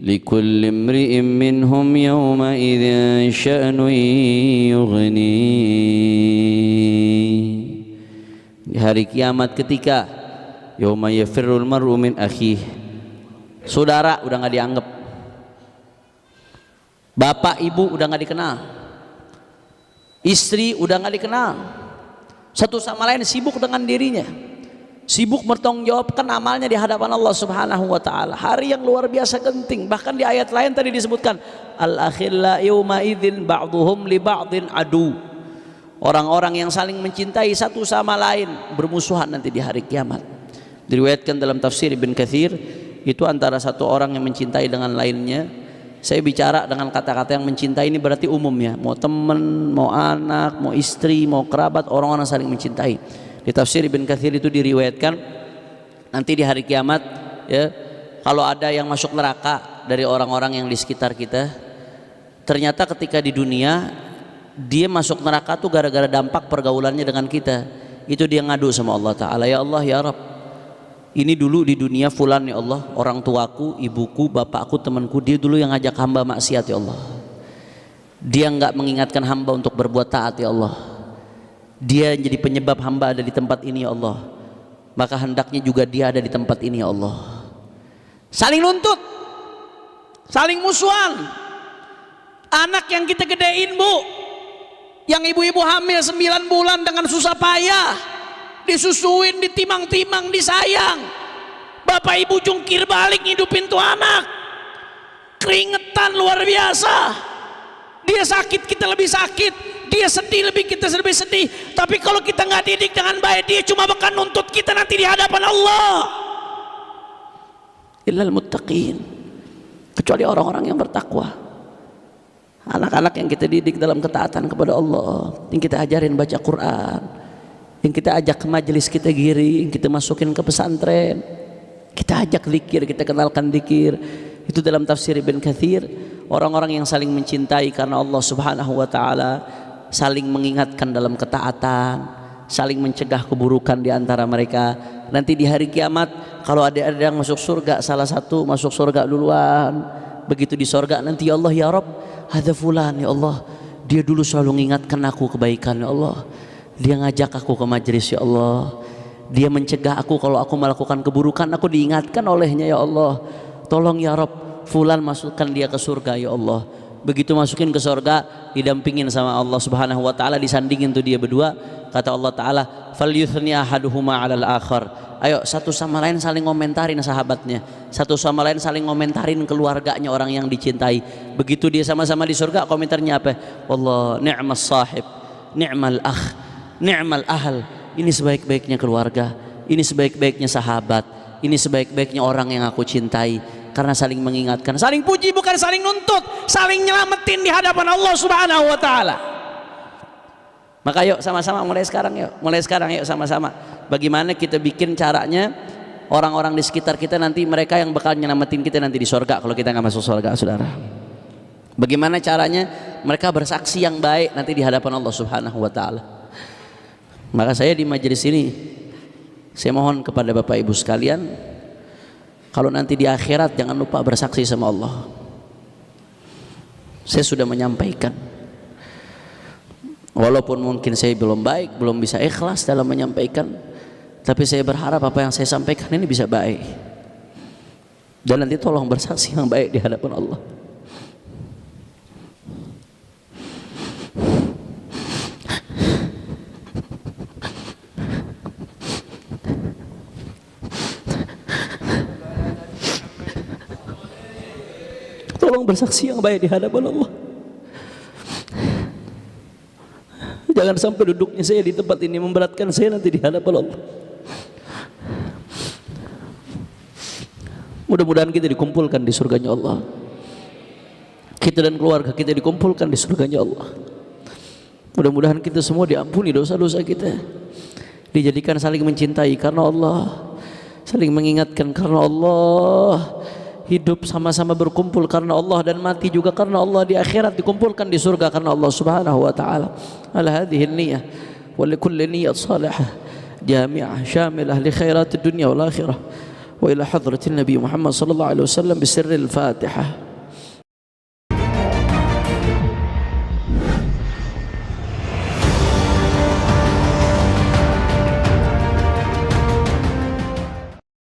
likulli imri'in minhum yawma idzin sya'nun yughni. Di hari kiamat ketika yawma yafirrul mar'u min akhihi, saudara udah nggak dianggap, bapak ibu udah nggak dikenal, istri udah nggak dikenal, satu sama lain sibuk dengan dirinya, sibuk bertanggungjawabkan amalnya di hadapan Allah Subhanahu wa ta'ala. Hari yang luar biasa genting. Bahkan di ayat lain tadi disebutkan al-akhilla yawma idzin ba'duhum li ba'din adu. Orang-orang yang saling mencintai satu sama lain bermusuhan nanti di hari kiamat. Diriwayatkan dalam tafsir Ibn Katsir, itu antara satu orang yang mencintai dengan lainnya. Saya bicara dengan kata-kata yang mencintai ini berarti umum ya, mau teman, mau anak, mau istri, mau kerabat, orang-orang saling mencintai. Di tafsir Ibn Katsir itu diriwayatkan nanti di hari kiamat ya, kalau ada yang masuk neraka dari orang-orang yang di sekitar kita, ternyata ketika di dunia dia masuk neraka tuh gara-gara dampak pergaulannya dengan kita. Itu dia ngadu sama Allah Ta'ala, ya Allah ya Rabb, ini dulu di dunia fulan ya Allah, orang tuaku, ibuku, bapakku, temanku, dia dulu yang ngajak hamba maksiat ya Allah. Dia nggak mengingatkan hamba untuk berbuat taat ya Allah. Dia jadi penyebab hamba ada di tempat ini ya Allah. Maka hendaknya juga dia ada di tempat ini ya Allah. Saling nuntut, saling musuhan. Anak yang kita gedein bu, yang ibu-ibu hamil 9 bulan dengan susah payah, disusuin, ditimang-timang, disayang, bapak ibu jungkir balik ngidupin tuh anak, keringetan luar biasa. Dia sakit, kita lebih sakit. Dia sedih, kita lebih sedih. Tapi kalau kita nggak didik dengan baik, dia cuma bakal nuntut kita nanti di hadapan Allah. Illal muttaqin, kecuali orang-orang yang bertakwa. Anak-anak yang kita didik dalam ketaatan kepada Allah, yang kita ajarin baca Quran, yang kita ajak ke majelis, kita giring, kita masukin ke pesantren, kita ajak zikir, kita kenalkan zikir. Itu dalam tafsir Ibn Katsir, orang-orang yang saling mencintai karena Allah Subhanahu wa ta'ala, saling mengingatkan dalam ketaatan, saling mencegah keburukan di antara mereka. Nanti di hari kiamat kalau ada yang masuk surga, salah satu masuk surga duluan. Begitu di surga nanti, ya Allah ya Rabb, hadza fulan ya Allah, dia dulu selalu mengingatkan aku kebaikan ya Allah, dia ngajak aku ke majelis ya Allah, dia mencegah aku kalau aku melakukan keburukan, aku diingatkan olehnya ya Allah. Tolong ya Rabb, fulan masukkan dia ke surga ya Allah. Begitu masukin ke surga, didampingin sama Allah Subhanahu wa ta'ala, disandingin tuh dia berdua. Kata Allah Ta'ala, falyuthni ahaduhuma 'alal akhar. Ayo satu sama lain saling ngomentarin sahabatnya, satu sama lain saling ngomentarin keluarganya, orang yang dicintai. Begitu dia sama-sama di surga, komentarnya apa? Wallah ni'mas sahib, ni'mal akh, ni'mal ahl. Ini sebaik-baiknya keluarga, ini sebaik-baiknya sahabat, ini sebaik-baiknya orang yang aku cintai. Karena saling mengingatkan, saling puji, bukan saling nuntut, saling nyelamatin di hadapan Allah Subhanahu wa ta'ala. Maka yuk sama-sama mulai sekarang yuk sama-sama. Bagaimana kita bikin caranya orang-orang di sekitar kita nanti mereka yang bakal nyelamatin kita nanti di surga kalau kita nggak masuk surga, saudara. Bagaimana caranya mereka bersaksi yang baik nanti di hadapan Allah Subhanahu wa ta'ala. Maka saya di majelis ini, saya mohon kepada Bapak Ibu sekalian, kalau nanti di akhirat jangan lupa bersaksi sama Allah. Saya sudah menyampaikan, walaupun mungkin saya belum baik, belum bisa ikhlas dalam menyampaikan, tapi saya berharap apa yang saya sampaikan ini bisa baik. Dan nanti tolong bersaksi yang baik di hadapan Allah. Tolong bersaksi yang baik di hadapan Allah. Jangan sampai duduknya saya di tempat ini memberatkan saya nanti di hadapan Allah. Mudah-mudahan kita dikumpulkan di surganya Allah. Kita dan keluarga kita dikumpulkan di surganya Allah. Mudah-mudahan kita semua diampuni dosa-dosa kita, dijadikan saling mencintai karena Allah, saling mengingatkan karena Allah, hidup sama-sama berkumpul karena Allah, dan mati juga karena Allah. Di akhirat dikumpulkan di surga karena Allah Subhanahu wa taala. Ala hadhihi an-niyyah wa li kulli niyyah salihah jami'ah syamilah li khairatid dunya wal akhirah wa ila hadratin Nabi Muhammad sallallahu alaihi wasallam bi sirril Fatihah.